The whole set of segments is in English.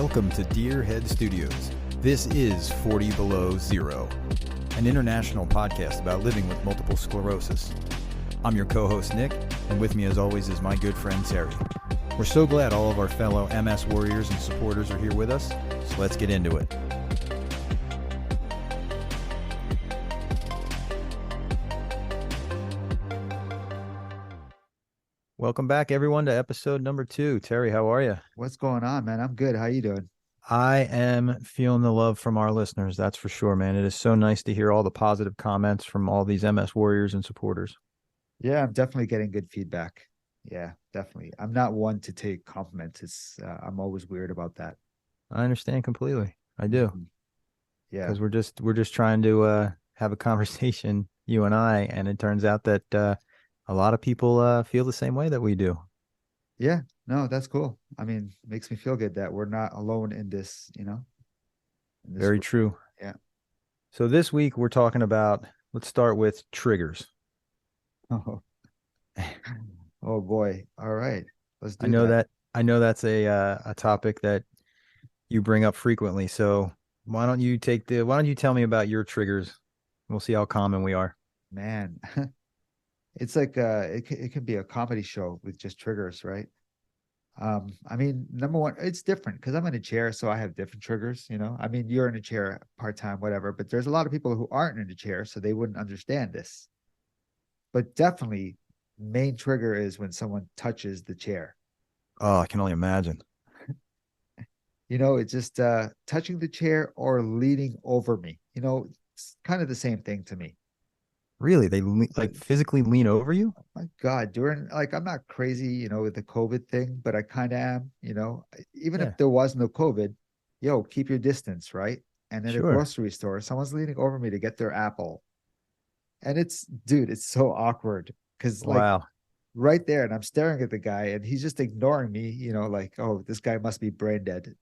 Welcome to Deer Head Studios. This is 40 Below Zero, an international podcast about living with multiple sclerosis. I'm your co-host, Nick, and with me as always is my good friend, Terry. We're so glad all of our fellow MS warriors and supporters are here with us, so let's get into it. Welcome back, everyone, to episode number 2. Terry, how are you? What's going on, man? I'm good. How you doing? I am feeling the love from our listeners, that's for sure, man. It is so nice to hear all the positive comments from all these MS warriors and supporters. Yeah, I'm definitely getting good feedback. Yeah, definitely. I'm not one to take compliments. I'm always weird about that. I understand completely. I do. Yeah. Because we're just trying to have a conversation, you and I, and it turns out that a lot of people feel the same way that we do. Yeah. No, that's cool. I mean, it makes me feel good that we're not alone in this, in this Very true. Yeah. So this week we're talking about, let's start with triggers. Oh, oh boy. All right. Let's do I know that's a topic that you bring up frequently. So why don't you tell me about your triggers? We'll see how common we are. Man. It's like it can be a comedy show with just triggers, right? I mean, number one, it's different because I'm in a chair, so I have different triggers, I mean, you're in a chair part-time, whatever, but there's a lot of people who aren't in a chair, so they wouldn't understand this. But definitely main trigger is when someone touches the chair. Oh, I can only imagine. It's just touching the chair or leaning over me. It's kind of the same thing to me. Really? They like physically lean over you? Oh my God, I'm not crazy, with the COVID thing, but I kind of am, even Yeah. if there was no COVID, keep your distance, right? And at a Sure. grocery store, someone's leaning over me to get their apple. And dude, it's so awkward because Wow. right there, and I'm staring at the guy and he's just ignoring me, like, oh, this guy must be brain dead.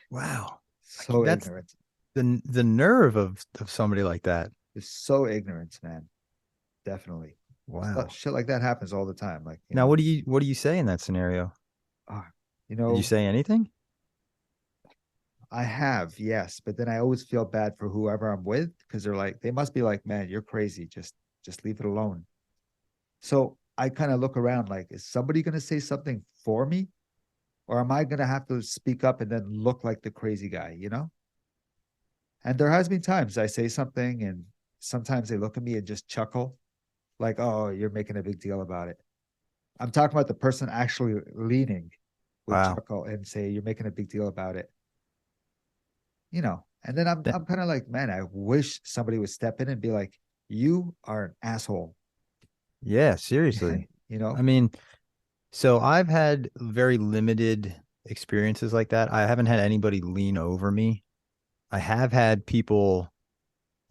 Wow. So That's ignorant. the nerve of somebody like that. It's so ignorant, man. Definitely. Wow. Shit like that happens all the time. Now, what do you say in that scenario? ah, Did you say anything? I have, yes, but then I always feel bad for whoever I'm with because they must be like, man, you're crazy. Just leave it alone. So I kind of look around like, is somebody going to say something for me? Or am I going to have to speak up and then look like the crazy guy? And there has been times I say something and sometimes they look at me and just chuckle like, oh, you're making a big deal about it. I'm talking about the person actually leaning would Wow. chuckle and say, you're making a big deal about it. And then I'm kind of like, man, I wish somebody would step in and be like, you are an asshole. Yeah, seriously. you know? I mean, so I've had very limited experiences like that. I haven't had anybody lean over me. I have had people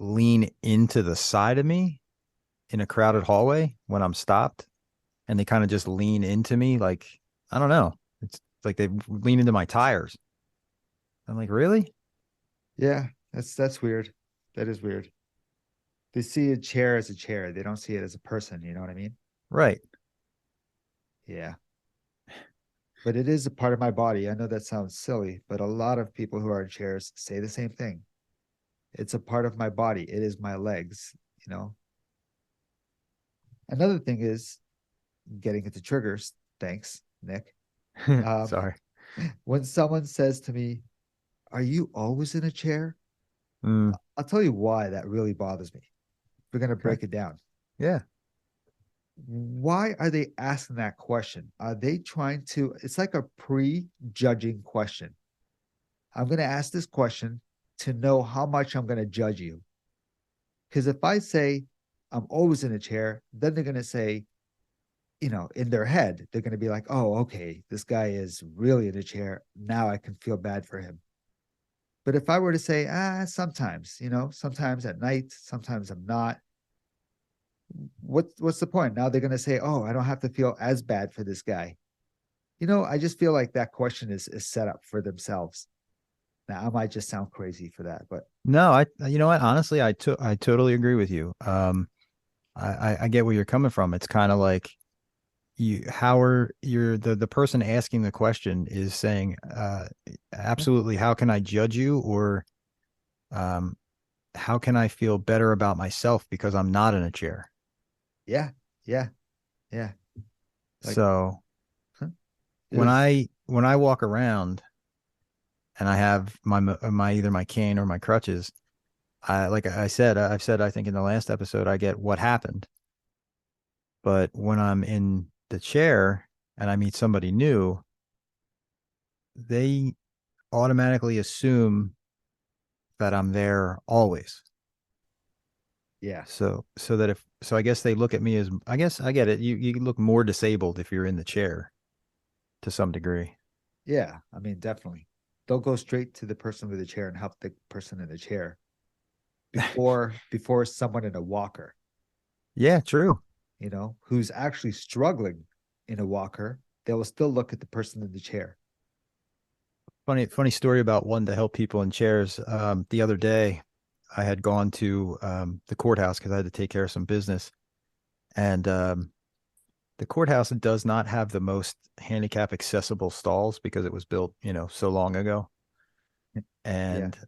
lean into the side of me in a crowded hallway when I'm stopped, and they kind of just lean into me like, I don't know. It's like they lean into my tires. I'm like, really? Yeah, that's weird. That is weird. They see a chair as a chair. They don't see it as a person. You know what I mean? Right. Yeah. But it is a part of my body. I know that sounds silly, but a lot of people who are in chairs say the same thing. It's a part of my body. It is my legs. Another thing is getting into triggers. Thanks, Nick. Um, Sorry. when someone says to me, are you always in a chair? Mm, I'll tell you why that really bothers me. We're going to okay. break it down. Yeah. Why are they asking that question? Are they trying to? It's like a pre-judging question. I'm going to ask this question to know how much I'm going to judge you. Because if I say I'm always in a chair, then they're going to say, in their head, they're going to be like, oh, okay, this guy is really in a chair. Now I can feel bad for him. But if I were to say, sometimes, sometimes at night, sometimes I'm not, what's the point? Now they're going to say, oh, I don't have to feel as bad for this guy. I just feel like that question is set up for themselves. Now, I might just sound crazy for that, but No, you know what? Honestly, I totally agree with you. I get where you're coming from. It's kind of like, how are you're the person asking the question is saying, absolutely, how can I judge you? Or um, how can I feel better about myself because I'm not in a chair? Yeah, yeah, yeah. Like, So huh? when Is I walk around and I have my either my cane or my crutches, like I said, I've said I think in the last episode I get what happened. But when I'm in the chair and I meet somebody new, they automatically assume that I'm there always. yeah, So I guess they look at me as, I guess I get it. You look more disabled if you're in the chair to some degree. yeah. I mean, definitely. They'll go straight to the person with the chair and help the person in the chair before someone in a walker, Yeah, true. who's actually struggling in a walker. They will still look at the person in the chair. Funny story about one to help people in chairs. The other day, I had gone to the courthouse because I had to take care of some business, and the courthouse does not have the most handicap accessible stalls because it was built, so long ago. Yeah, And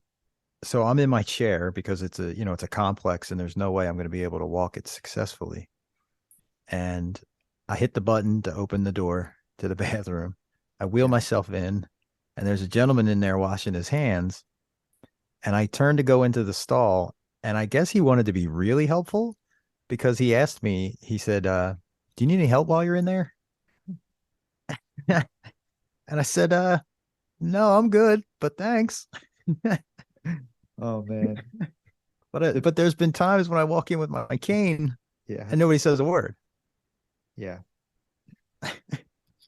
so I'm in my chair because it's a complex and there's no way I'm going to be able to walk it successfully. And I hit the button to open the door to the bathroom. I wheel yeah. myself in, and there's a gentleman in there washing his hands. And I turned to go into the stall, and I guess he wanted to be really helpful because he asked me, he said, do you need any help while you're in there? And I said, no, I'm good, but thanks. Oh man. But there's been times when I walk in with my cane Yeah, and nobody says a word. yeah.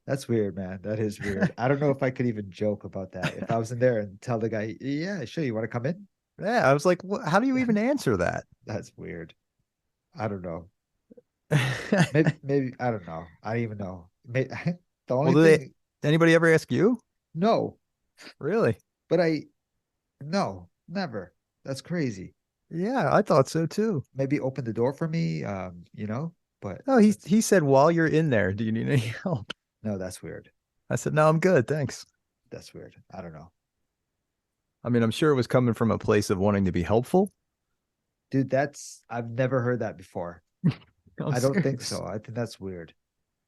That's weird, man. That is weird. I don't know if I could even joke about that. If I was in there and tell the guy, yeah, sure, you want to come in? Yeah, I was like, how do you even answer that? That's weird. I don't know. Maybe I don't know. I don't even know. The Well, only thing, anybody ever ask you? no, Really? but no, never. That's crazy. Yeah, I thought so too. Maybe open the door for me, but No, he that's he said, while you're in there, do you need any help? no, that's weird. I said, no, I'm good, thanks. That's weird. I don't know. I mean, I'm sure it was coming from a place of wanting to be helpful. Dude, I've never heard that before. I'm I don't think serious. so. I think that's weird.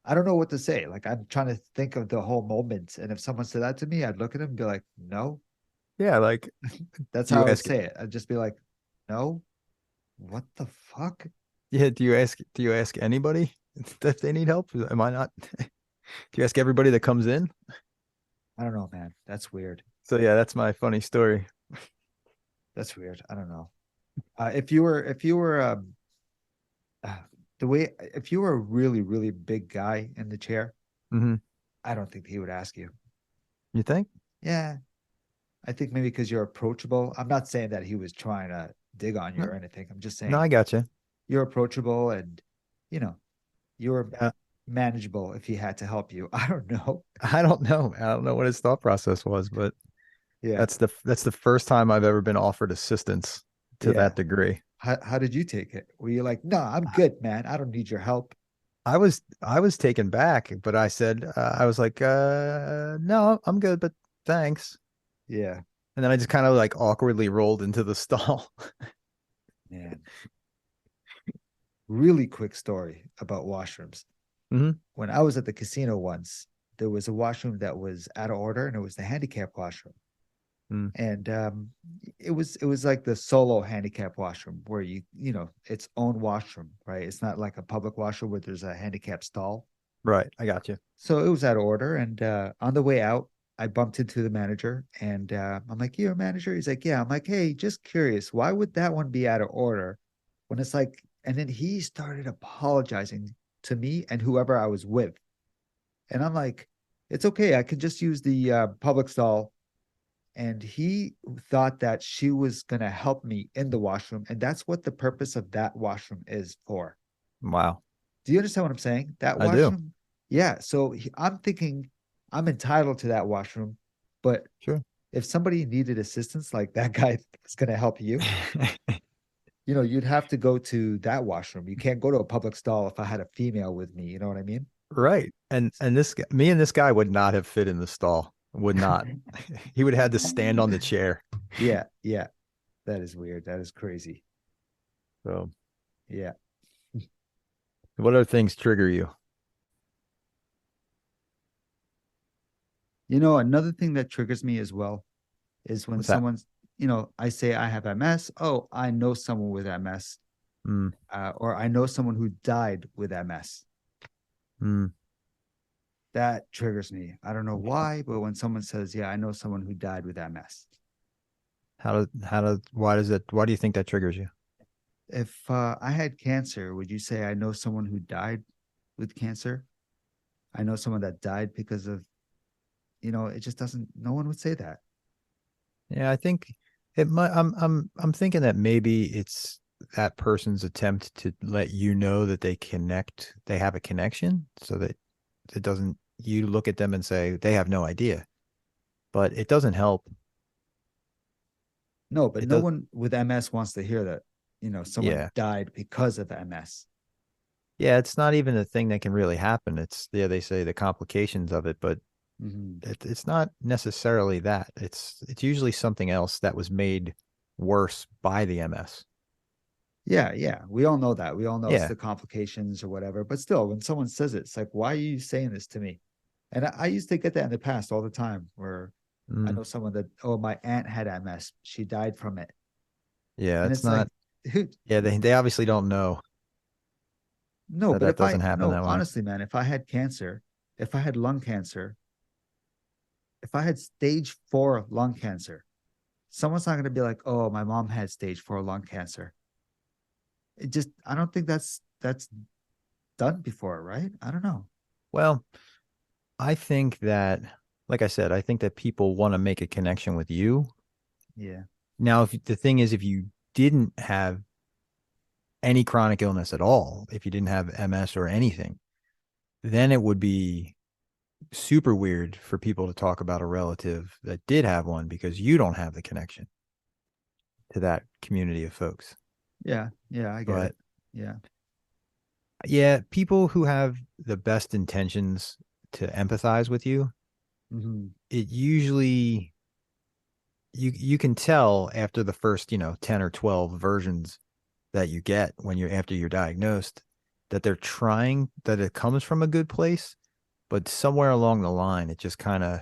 I don't know what to say. Like I'm trying to think of the whole moment. And if someone said that to me, I'd look at him and be like, no. Yeah, like, That's do how you I would ask? say it. I'd just be like, no, what the fuck? Yeah, do you ask anybody if they need help? Am I not? Do you ask everybody that comes in? I don't know, man. That's weird. So yeah, that's my funny story. That's weird. I don't know. If you were uh, if you were a really, really big guy in the chair, Hmm. I don't think he would ask you. You think? Yeah. I think maybe because you're approachable. I'm not saying that he was trying to dig on you No, or anything. I'm just no, I saying got you. you're approachable and you know, you're Yeah, manageable if he had to help you. I don't know. I don't know. I don't know what his thought process was, but Yeah. that's the first time I've ever been offered assistance to Yeah. that degree. How did you take it? Were you like, no, I'm good, man. I don't need your help. I was taken back, but I said I was like, no, I'm good, but thanks. Yeah, And then I just kind of like awkwardly rolled into the stall. man. Really quick story about washrooms. Hmm. When I was at the casino once, there was a washroom that was out of order and it was the handicap washroom. Mm, And it was like the solo handicap washroom where its own washroom, right? It's not like a public washroom where there's a handicap stall. right, I got you. So it was out of order. And on the way out, I bumped into the manager and I'm like, you're a manager? He's like, yeah. I'm like, hey, just curious, why would that one be out of order when it's like, and then he started apologizing to me and whoever I was with. And I'm like, it's okay. I can just use the public stall. And he thought that she was going to help me in the washroom. And that's what the purpose of that washroom is for. Wow, Do you understand what I'm saying? That I do. washroom. Yeah. So I'm thinking I'm entitled to that washroom. But Sure. if somebody needed assistance, like that guy is going to help you, you'd have to go to that washroom. You can't go to a public stall if I had a female with me. You know what I mean? Right. And this me and this guy would not have fit in the stall. Would not. He would have had to stand on the chair. Yeah, yeah. That is weird. That is crazy. So, Yeah. what other things trigger you? Another thing that triggers me as well is when What's that? I say I have MS. Oh, I know someone with MS, Mm, or I know someone who died with MS. mm. That triggers me. I don't know why, but when someone says, "Yeah, I know someone who died with MS," Why do you think that triggers you? if I had cancer, would you say I know someone who died with cancer? I know someone that died because of, it just doesn't, no one would say that. Yeah, I think it might I'm thinking that maybe it's that person's attempt to let you know that they have a connection so that it doesn't you look at them and say they have no idea. But it doesn't help. No, but It no does one with MS wants to hear that, someone yeah. died because of MS. Yeah, it's not even a thing that can really happen. It's yeah, they say the complications of it, but Hmm. it's not necessarily that. It's usually something else that was made worse by the MS. Yeah, yeah. We all know that. We all know it's Yeah. the complications or whatever. But still, when someone says it, it's like, why are you saying this to me? And I used to get that in the past all the time where I Mm, know someone that, oh, my aunt had MS. She died from it. yeah, And it's it's like, not dude, yeah, they obviously don't know no, that but that doesn't happen no, that way. honestly, man, if I had cancer, if I had lung cancer, if I had stage 4 lung cancer, someone's not going to be like, oh, my mom had stage 4 lung cancer. I don't think that's done before, right? I don't know. Well, I think that like I said, I think that people want to make a connection with you. Yeah. Now, if the thing is if you didn't have any chronic illness at all, if you didn't have MS or anything, then it would be super weird for people to talk about a relative that did have one because you don't have the connection to that community of folks. Yeah. Yeah. I get But it. Yeah. yeah, people who have the best intentions to empathize with you, Hmm. it usually you can tell after the first, 10 or 12 versions that you get when you're after you're diagnosed that they're trying that it comes from a good place, but somewhere along the line it just kind of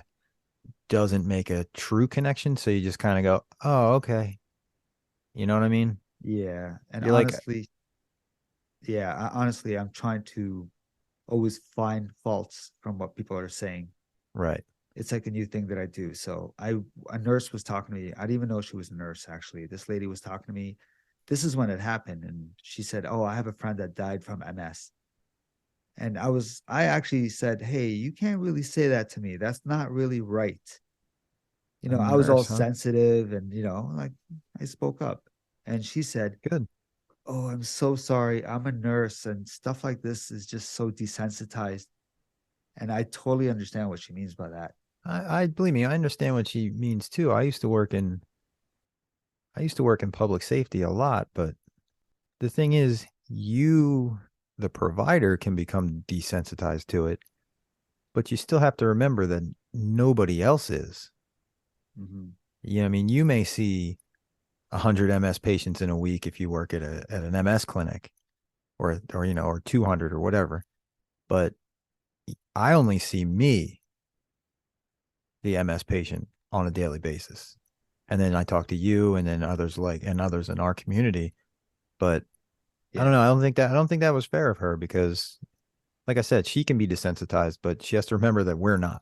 doesn't make a true connection. So you just kind of go, oh, okay. You know what I mean? Yeah. And You're like, honestly, yeah, honestly, I'm trying to always find faults from what people are saying. right. It's like a new thing that I do. So a nurse was talking to me. I didn't even know she was a nurse, actually. This lady was talking to me. This is when it happened. And she said, oh, I have a friend that died from MS. And I actually said, hey, you can't really say that to me. That's not really right. A I was all nurse, huh? sensitive and, like I spoke up. And she said, Good. oh, I'm so sorry. I'm a nurse and stuff like this is just so desensitized. And I totally understand what she means by that. I believe me, I understand what she means too. I used to work in public safety a lot, but the thing is, the provider, can become desensitized to it, but you still have to remember that nobody else is. Mm-hmm. I mean, you may see 100 MS patients in a week if you work at an MS clinic or 200 or whatever, but I only see me, the MS patient, on a daily basis. And then I talk to you and then others in our community, but I don't Yeah. know, I don't think that was fair of her because like I said, she can be desensitized, but she has to remember that we're not.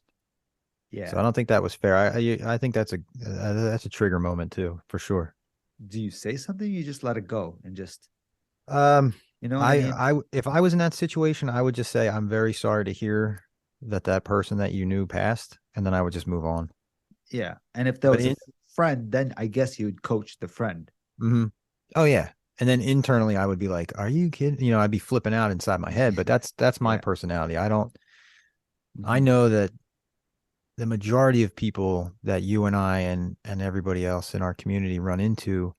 So I Yeah. don't think that was fair. I think that's a trigger moment too, for sure. Do you say something? You just let it go and just, Um, you know what I mean? if I was in that situation, I would just say I'm very sorry to hear that person that you knew passed, and then I would just move on. Yeah. And if there But was a friend, then I guess you would coach the friend. mhm. Oh yeah, and then internally I would be like, "Are you kidding?" I'd be flipping out inside my head. But that's my Yeah. personality. I Hmm. know that the majority of people that you and I and everybody else in our community run into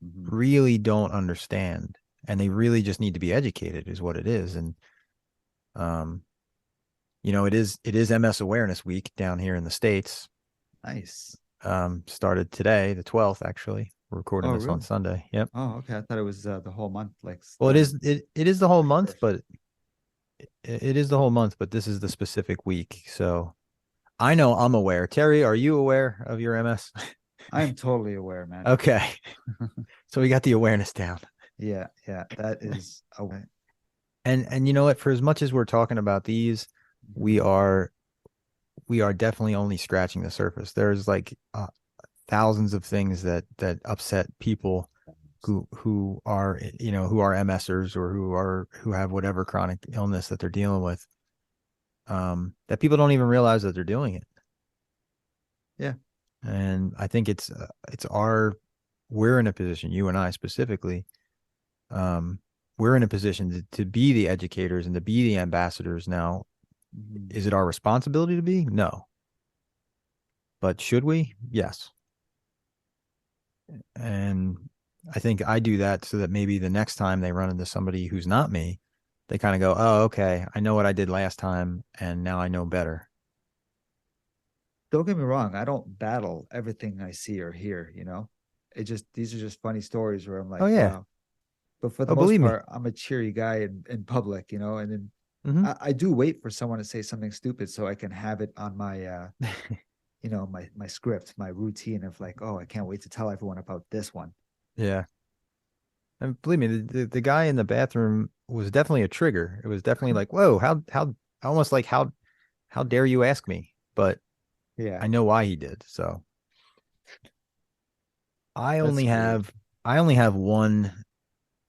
Hmm. really don't understand, and they really just need to be educated, is what it is. And um, it is MS Awareness Week down here in the States. Nice. Started today, the 12th, actually. We're recording Oh, this on really? Sunday. Yep. Oh, okay. I thought it was the whole month, like Well, it starting is it is the whole month, 21st. but it is the whole month, but this is the specific week. So I know I'm aware. Terry, are you aware of your MS? I am totally aware, man. Okay. So we got the awareness down. Yeah, yeah. That is a way. And you know what? For as much as we're talking about these, Mhm. we are we are definitely only scratching the surface. There's like thousands of things that upset people who are MSers or who have whatever chronic illness that they're dealing with. That people don't even realize that they're doing it. Yeah. And I think it's our we're in a position, you and I specifically, um, we're in a position to be the educators and to be the ambassadors now. Mhm. Is it our responsibility to be? No. But should we? Yes. And I think I do that so that maybe the next time they run into somebody who's not me, they kind of go, oh, okay, I know what I did last time and now I know better. Don't get me wrong. I don't battle everything I see or hear, you know? It just, these are just funny stories where I'm Oh, like, yeah. wow. But for the Oh, most believe me. part, I'm a cheery guy in public, you know? And then Hmm. I do wait for someone to say something stupid so I can have it on my, my script, my routine of like, oh, I can't wait to tell everyone about this one. Yeah. And believe me, the guy in the bathroom was definitely a trigger. It was definitely like, whoa, how, almost like, how dare you ask me? But Yeah, I know why he did. So I that's only great. have, I only have one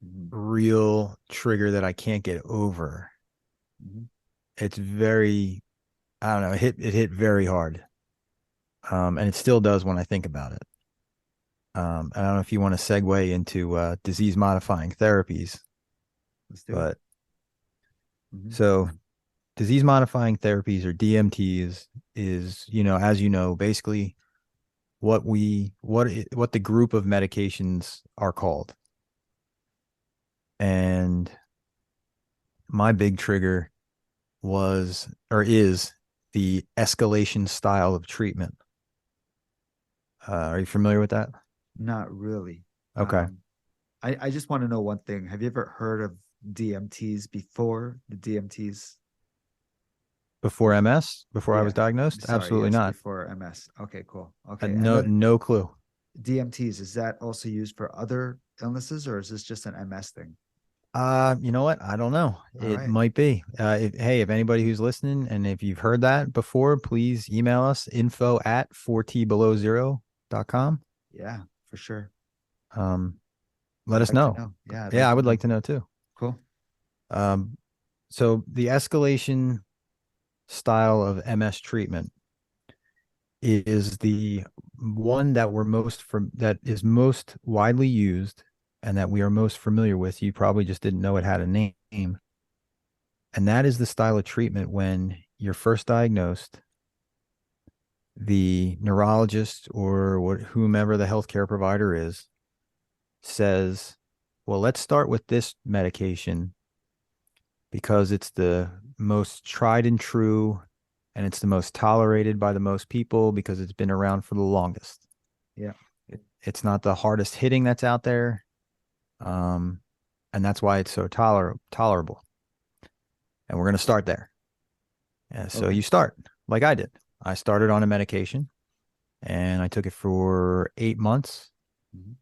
Mm-hmm. real trigger that I can't get over. Mm-hmm. It's very, I don't know, it hit very hard. And it still does when I think about it. I don't know if you want to segue into disease modifying therapies, Let's do it. but Mm-hmm. so disease modifying therapies or DMTs is, as you know, basically what the group of medications are called. And my big trigger was or is the escalation style of treatment. Are you familiar with that? Not really. Okay. I just want to know one thing. Have you ever heard of DMTs before the DMTs? Before MS, before I was Yeah. diagnosed? Sorry. Absolutely Yes. not. Before MS. Okay. Cool. Okay. And No, then no clue. DMTs, is that also used for other illnesses or is this just an MS thing? You know what? I don't know. All It right. might be. Hey, if anybody who's listening and if you've heard that before, please email us info at 4tbelow0.com. Yeah, for sure. Um, let I'd us like to know. know. Yeah, I'd Yeah, like I to would like know. to know too. Cool. Um, so the escalation style of MS treatment is the one that is most widely used and that we are most familiar with. You probably just didn't know it had a name. And that is the style of treatment when you're first diagnosed, the neurologist or whomever the healthcare provider is says, well, let's start with this medication because it's the most tried and true and it's the most tolerated by the most people because it's been around for the longest. Yeah. It's not the hardest hitting that's out there. Um, and that's why it's so tolerable. And we're going to start there. And so Okay. you start like I did. I started on a medication and I took it for 8 months, Mhm.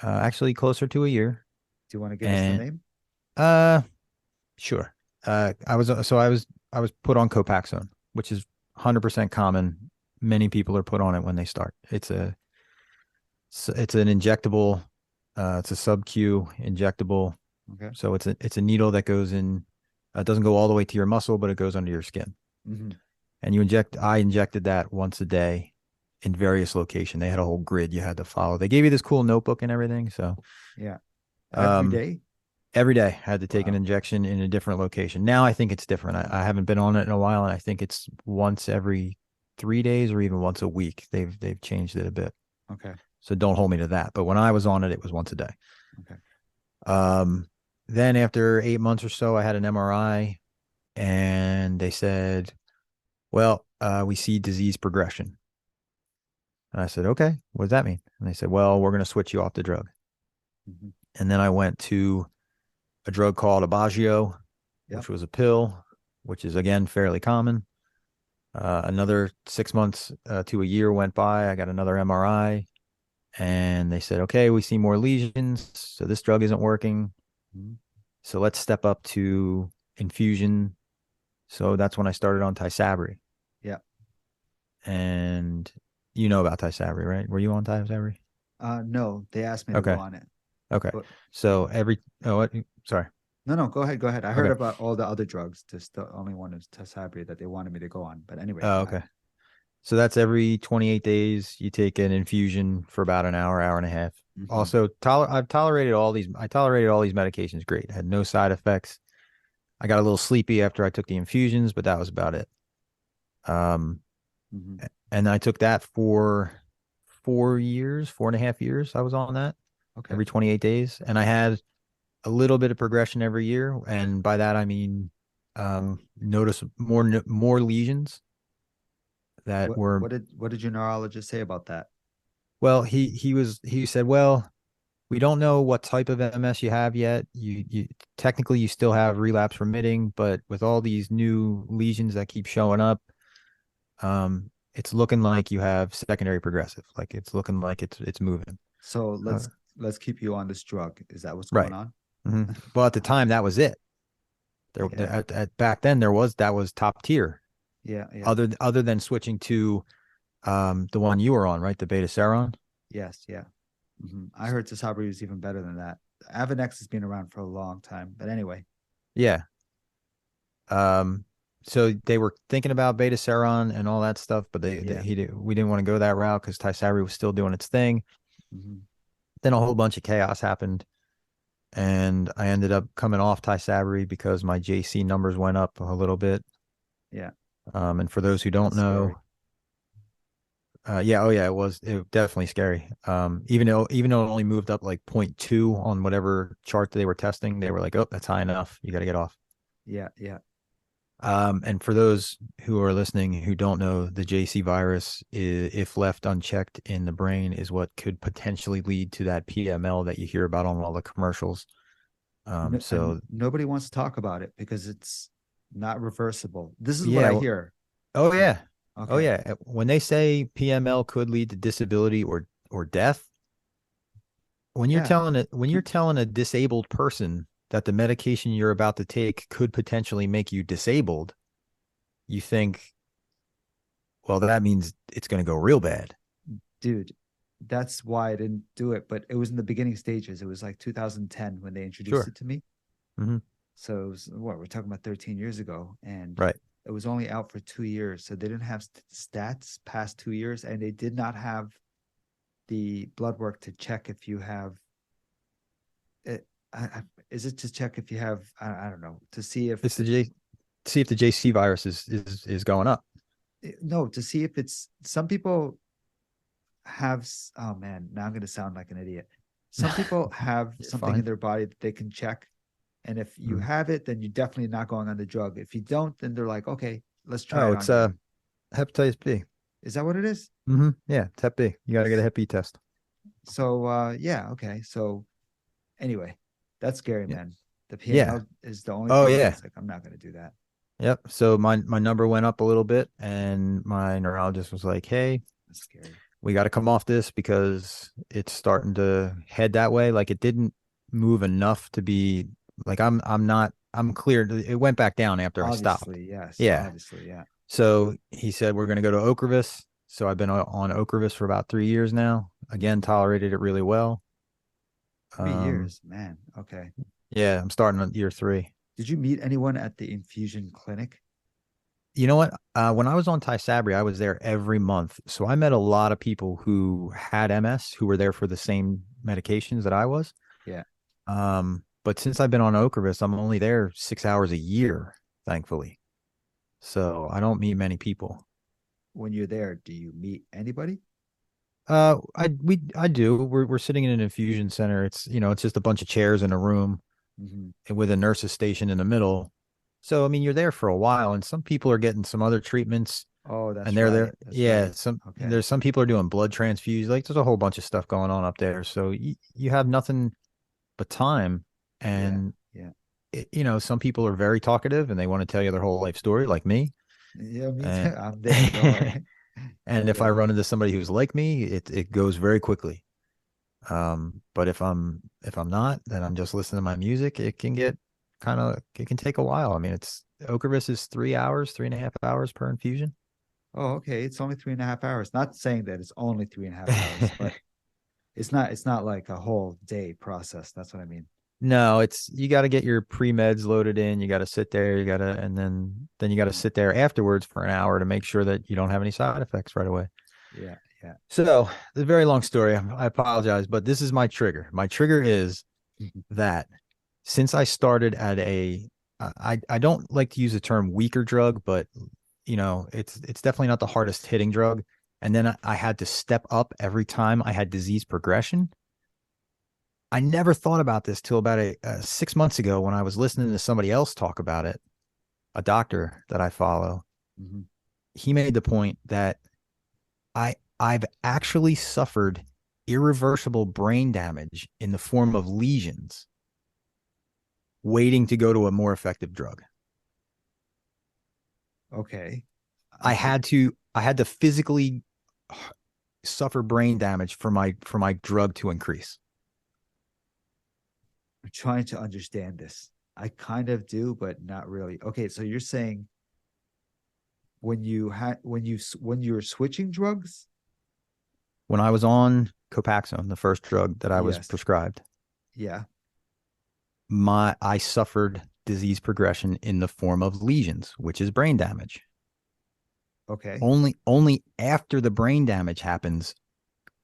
actually closer to a year. Do you want to give us the And name? uh, sure. I was put on Copaxone, which is 100% common. Many people are put on it when they start. It's an injectable. It's a sub Q injectable. Okay. So it's a needle that goes in. It doesn't go all the way to your muscle, but it goes under your skin. Hmm. And I injected that once a day in various locations. They had a whole grid you had to follow. They gave you this cool notebook and everything. So Yeah. Every um, day? every day I had to take an Wow. injection in a different location. Now I think it's different. I haven't been on it in a while, and I think it's once every 3 days or even once a week. They've changed it a bit. Okay. So don't hold me to that. But when I was on it, it was once a day. Okay. Um, then after 8 months or so, I had an MRI, and they said, Well, we see disease progression. And I said, okay, what does that mean? And they said, well, we're going to switch you off the drug. Hmm. And then I went to a drug called Abagio, Yep. which was a pill, which is again fairly common. Another 6 months to a year went by. I got another MRI, and they said, okay, we see more lesions. So this drug isn't working. Hmm. So let's step up to infusion. So that's when I started on Tysabri. Yep. And you know about Tysabri, right? Were you on Tysabri? No, they asked me to go Okay. on it, Okay. but So oh, what? Sorry. no, no, go ahead, go ahead. I heard Okay. about all the other drugs. Just the only one is Tysabri that they wanted me to go on. But anyway, Oh, go ahead. okay. So that's every 28 days. You take an infusion for about an hour, hour and a half. Hmm. Also, I tolerated all these medications great. I had no side effects. I got a little sleepy after I took the infusions, but that was about it. Um, Hmm. and I took that for 4 years, 4.5 years. I was on that Okay. every 28 days. And I had a little bit of progression every year. And by that, I mean, notice more lesions that were, What did your neurologist say about that? well, he said, well, we don't know what type of MS you have yet. You technically you still have relapse remitting, but with all these new lesions that keep showing up, it's looking like you have secondary progressive. Like it's looking like it's moving. So Uh, let's keep you on this drug. Is that what's going right. on? Well, at the time that was it. Yeah. Back then that was top tier. Yeah. Yeah. Other than switching to the one you were on, right? The beta seron. Yes. Yeah. I heard Tysabri was even better than that. Avanex has been around for a long time, but anyway. Yeah. Um, so they were thinking about beta seron and all that stuff, but Yeah. we didn't want to go that route because Tysabri was still doing its thing. Hmm. Then a whole bunch of chaos happened, and I ended up coming off Tysabri because my JC numbers went up a little bit. Yeah. And for those who don't That's scary. know, yeah, oh yeah, it definitely scary. Even though it only moved up like point 0.2 on whatever chart they were testing, they were like, oh, that's high enough. You got to get off. Yeah. Yeah. And for those who are listening who don't know, the JC virus, if left unchecked in the brain, is what could potentially lead to that PML that you hear about on all the commercials. No, and So nobody wants to talk about it because it's not reversible. This is what yeah, I hear. oh Yeah. yeah, oh Okay. yeah. When they say PML could lead to disability or death, Yeah. when you're telling a disabled person that the medication you're about to take could potentially make you disabled, you think, well, that means it's going to go real bad. Dude, that's why I didn't do it. But it was in the beginning stages. It was like 2010 when they introduced Sure. it to me. Hmm. So it was, what we're talking about 13 years ago. And Right. it was only out for 2 years. So they didn't have stats past 2 years. And they did not have the blood work to check if you have it. Is it to check if you have, I don't know, to see if It's the J See if the JC virus is going up. no, to see if it's some people have, oh man, now I'm going to sound like an idiot. Some people have You're something in fine. their body that they can check. And if you Mm. have it, then you're definitely not going on the drug. If you don't, then they're like, okay, let's try Oh, it it's on you. hepatitis B. Is that what it is? Yeah, it's Hep B. You got to get a Hep B test. So yeah, okay. So anyway, that's scary, Yeah. man. The Yeah. PML is the only Oh thing yeah. that's like, I'm not going to do that. Yep. So my number went up a little bit, and my neurologist was like, "Hey, That's scary. we got to come off this because it's starting to head that way. Like it didn't move enough to be like I'm clear. It went back down after I stopped. Obviously, yes. Yeah. Obviously, yeah. So he said we're going to go to Ocrevus. So I've been on Ocrevus for about 3 years now. Again, Mhm. tolerated it really well. Three Um, years, man. Okay. yeah, I'm starting on year 3. Did you meet anyone at the infusion clinic? You know what? When I was on Tysabri, I was there every month. So I met a lot of people who had MS who were there for the same medications that I was. Yeah. But since I've been on Ocrevus, I'm only there 6 hours a year, thankfully. So I don't meet many people. When you're there, do you meet anybody? I do. We're sitting in an infusion center. It's it's just a bunch of chairs in a room Hmm. with a nurse's station in the middle. So I mean, you're there for a while, and some people are getting some other treatments, Oh, and that's they're right. there. That's Yeah, right. some Okay. there's some people are doing blood transfusions. Like there's a whole bunch of stuff going on up there. So you have nothing but time, Yeah. and Yeah. some people are very talkative and they want to tell you their whole life story, like me. Yeah, me too. And I'm there. Don't worry. and if I Yeah. run into somebody who's like me, it goes very quickly. But if I'm not, then I'm just listening to my music. It can take a while. I mean, it's Ocrevus is 3 hours, 3.5 hours per infusion. Oh, okay. It's only 3.5 hours. Not saying that it's only 3.5 hours, but it's not like a whole day process. That's what I mean. No, it's you got to get your pre-meds loaded in. You got to sit there, and then you got to sit there afterwards for an hour to make sure that you don't have any side effects right away. Yeah, yeah. So, it's a very long story. I apologize, but this is my trigger. My trigger is that since I started at I don't like to use the term weaker drug, but it's definitely not the hardest hitting drug. And then I had to step up every time I had disease progression. I never thought about this till about 6 months ago when I was listening to somebody else talk about it, a doctor that I follow. Mhm. He made the point that I've actually suffered irreversible brain damage in the form of lesions waiting to go to a more effective drug. Okay. I I'm tr- had to I had to physically suffer brain damage for my drug to increase. I'm trying to understand this. I kind of do, but not really. Okay, so you're saying when you were switching drugs? When I was on Copaxone, the first drug that I was Yes. prescribed, Yeah. my I suffered disease progression in the form of lesions, which is brain damage. Okay. Only after the brain damage happens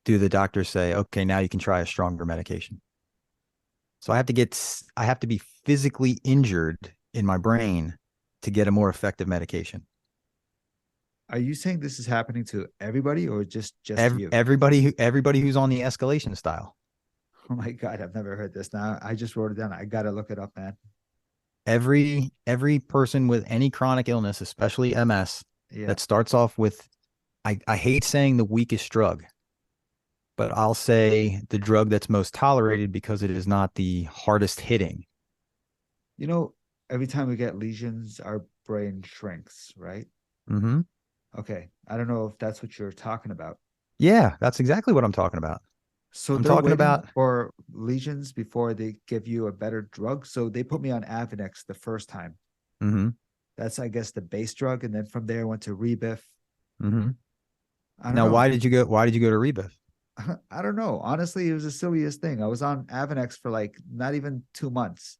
do the doctors say, "Okay, now you can try a stronger medication." So I have to be physically injured in my brain to get a more effective medication. Are you saying this is happening to everybody or just you? Everybody who's on the escalation style, Oh my God, I've never heard this. Now I just wrote it down. I gotta look it up, man. every person with any chronic illness, especially MS, Yeah. that starts off with I hate saying the weakest drug, but I'll say the drug that's most tolerated because it is not the hardest hitting. You know, every time we get lesions, our brain shrinks, right? Hmm. Okay. I don't know if that's what you're talking about. Yeah, that's exactly what I'm talking about. So I'm they're talking waiting about. for lesions before they give you a better drug. So they put me on Avonex the first time. Hmm. That's, I guess, the base drug. And then from there, I went to Rebiff. Hmm. I don't Now, know. why did you go to Rebif? I don't know. Honestly, it was the silliest thing. I was on Avonex for like not even 2 months.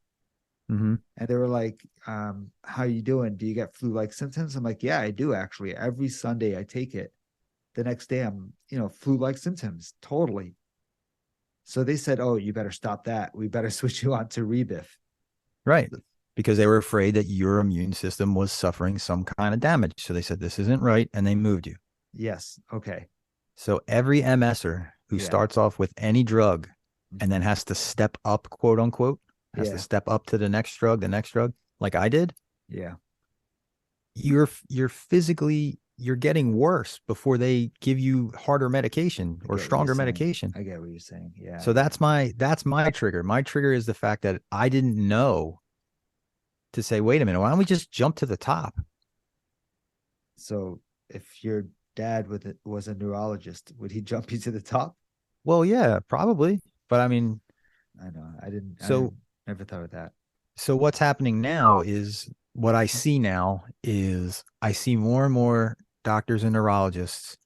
Hmm. And they were like, how you doing? Do you get flu-like symptoms? I'm like, yeah, I do actually. Every Sunday I take it. The next day I'm, flu-like symptoms. Totally. So they said, oh, you better stop that. We better switch you on to Rebiff. Right. Because they were afraid that your immune system was suffering some kind of damage. So they said, this isn't right. And they moved you. Yes. Okay. So every MSer who Yeah. starts off with any drug and then Mhm. has to step up, quote unquote, has to Yeah. step up to the next drug, like I did, Yeah. you're physically you're getting worse before they give you harder medication I or get what you're stronger saying. medication. I get what you're saying. Yeah. So Yeah. that's my trigger. My trigger is the fact that I didn't know to say, wait a minute, why don't we just jump to the top? So if your dad was a neurologist, would he jump you to the top? Well, yeah, probably. But I mean, I know. I so never thought of that. so what's happening now is what I see now is I see more and more doctors and neurologists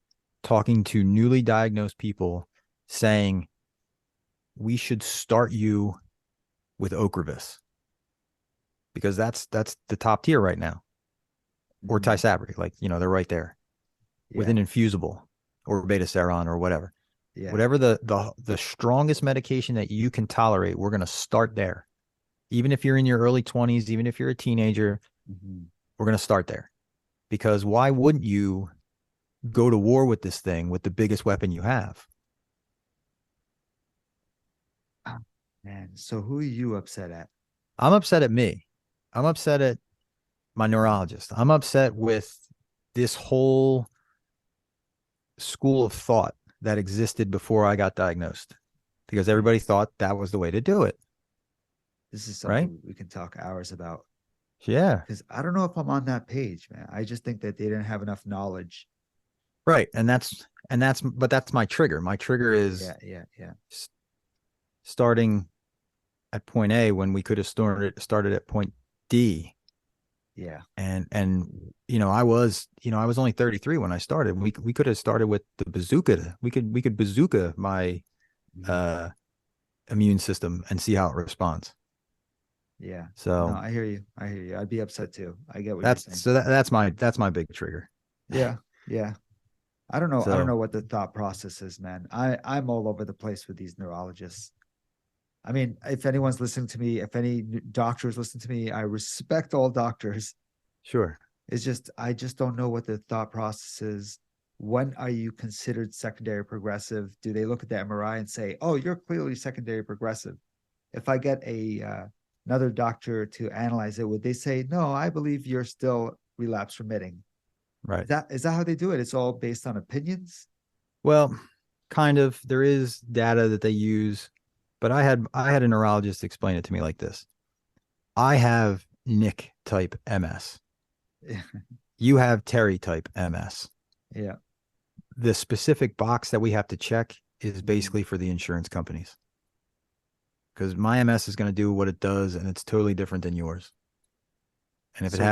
talking to newly diagnosed people saying we should start you with Ocrevus because that's the top tier right now, or Mhm. Tysabri, like they're right there with Yeah. an infusible or Betaseron or whatever. Yeah. Whatever the strongest medication that you can tolerate, we're going to start there. Even if you're in your early 20s, even if you're a teenager, Mhm. we're going to start there. Because why wouldn't you go to war with this thing with the biggest weapon you have? Ah, man, so who are you upset at? I'm upset at me. I'm upset at my neurologist. I'm upset with this whole school of thought that existed before I got diagnosed because everybody Yes. thought that was the way to do it, This is right? something we can talk hours about Yeah, because I don't know if I'm on that page, man. I just think that they didn't have enough knowledge. right. But that's my trigger. My trigger is Yeah, yeah, yeah, starting at point A when we could have started at point D. yeah. And I was only 33 when I started. We could have started with the bazooka. We could bazooka my Mhm. uh immune system and see how it responds. Yeah. No, So I hear you. I hear you. I'd be upset too. I get what you're that's saying. so that, that's my big trigger. Yeah, yeah. I don't know. I don't So know what the thought process is, man. I'm all over the place with these neurologists. I mean, if anyone's listening to me, if any doctors listen to me, I respect all doctors. sure. It's just I just don't know what the thought process is. When are you considered secondary progressive? Do they look at the MRI and say, "Oh, you're clearly secondary progressive"? If I get a another doctor to analyze it, would they say, "No, I believe you're still relapse remitting"? Right. Is that how they do it? It's all based on opinions. Well, kind of. There is data that they use, but I had a neurologist explain it to me like this. I have Nick type MS. Yeah, You have Terry type MS. yeah. The specific box that we have to check is Mm-hmm. basically for the insurance companies because my MS is going to do what it does and it's totally different than yours. And So if it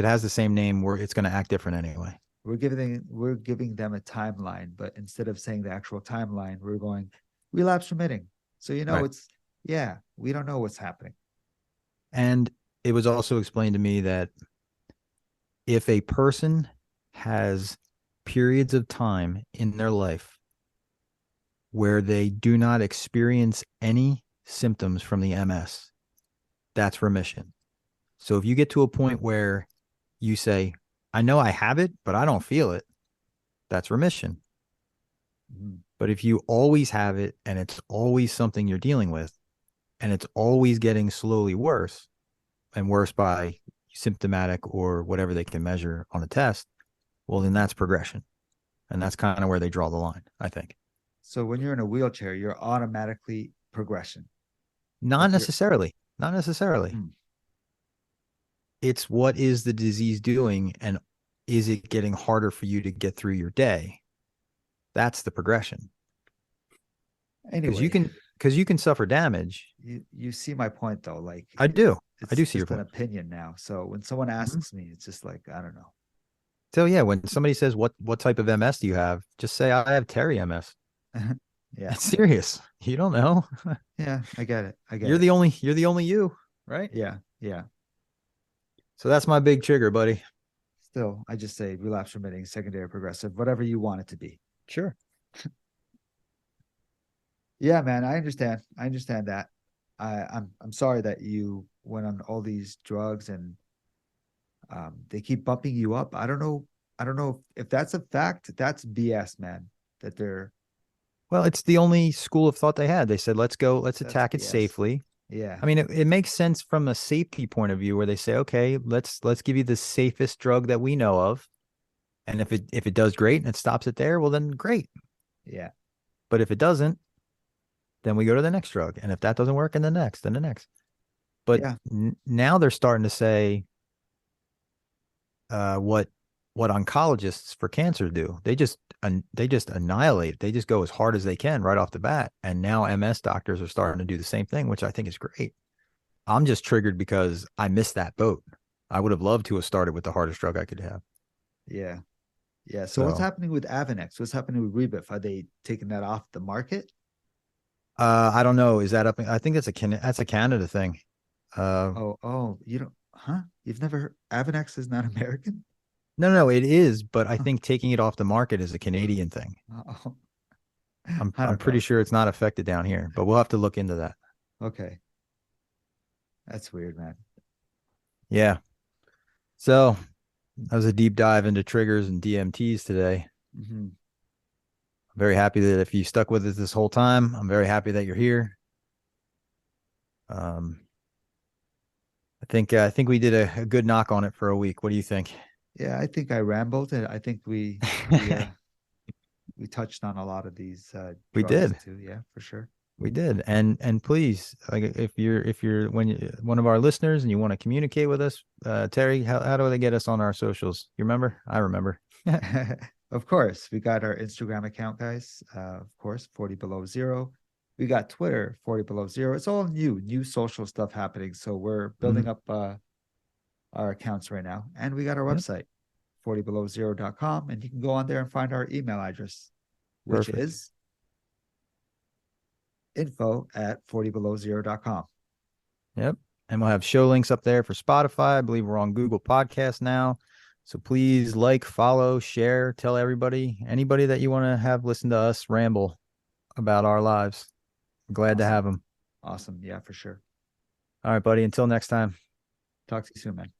has the same name, it's going to act different anyway. we're giving them a timeline, but instead of saying the actual timeline, we're going relapse remitting. So Right. it's yeah, we don't know what's happening. And it was also explained to me that if a person has periods of time in their life where they do not experience any symptoms from the MS, that's remission. So if you get to a point where you say, I know I have it, but I don't feel it, that's remission. Mm-hmm. But if you always have it and it's always something you're dealing with and it's always getting slowly worse and worse by symptomatic or whatever they can measure on a test, well, then that's progression. And that's kind of where they draw the line, I think. So when you're in a wheelchair, you're automatically progression. Not If you're necessarily. Not necessarily. hmm. It's what is the disease doing and is it getting harder for you to get through your day? That's the progression. Because you Anyway, can because you can suffer damage. you see my point though. Like I do. I it's do see your just an point. opinion now. So when someone Mhm. asks me, it's just like I don't know. So yeah, when somebody says what type of MS do you have, just say I have Terry MS. Yeah, It's serious. You don't know. yeah. I get it. I get it. You're the only you, right? Yeah, yeah. So that's my big trigger, buddy. Still, I just say relapse remitting, secondary progressive, whatever you want it to be. Sure. Yeah, man, I understand. I understand that. I'm sorry that you went on all these drugs and they keep bumping you up. I don't know. I don't know if that's a fact. That's BS, man. That they're Well, it's the only school of thought they had. They said, let's that's attack it BS. safely. Yeah, I mean, it makes sense from a safety point of view where they say, okay, let's give you the safest drug that we know of. And if it does great and it stops it there, well then great. yeah, But if it doesn't, then we go to the next drug. And if that doesn't work, and the next, then the next. But yeah, now they're starting to say what oncologists for cancer do. They just annihilate. They just go as hard as they can right off the bat. And now MS doctors are starting to do the same thing, which I think is great. I'm just triggered because I missed that boat. I would have loved to have started with the hardest drug I could have. yeah, yeah. So what's So happening with Avanex? What's happening with Rebif? Are they taking that off the market? I don't know. Is that up? I think that's a Canada thing. Uh, Oh, oh, you don't, huh? You've never heard Avanex is not American? no, it is, but I think taking it off the market is a Canadian thing. Oh, I I'm don't pretty know. sure it's not affected down here, but we'll have to look into that. Okay, that's weird, man. Yeah. So that was a deep dive into triggers and DMTs today. Mm-hmm. I'm very happy that if you stuck with us this whole time, I'm very happy that you're here. Um, I think we did a good knock on it for a week. What do you think? Yeah, I think I rambled, and I think we touched on a lot of these We drugs did. too. Yeah, for sure. We did. And please, like if you're one of our listeners and you want to communicate with us, Terry, how do they get us on our socials? You remember? I remember. Of course, we got our Instagram account, guys. Of course, 40 below zero. We got Twitter, 40 below zero. It's all new social stuff happening. So we're building Mhm. up our accounts right now. And we got our Yep. website, 40belowzero.com. And you can go on there and find our email address, which Perfect. is info@40belowzero.com. Yep. And we'll have show links up there for Spotify. I believe we're on Google Podcasts now. So please like, follow, share, tell everybody, anybody that you want to have listen to us ramble about our lives. Glad to Awesome. have them. Awesome. Yeah, for sure. All right, buddy. Until next time. Talk to you soon, man.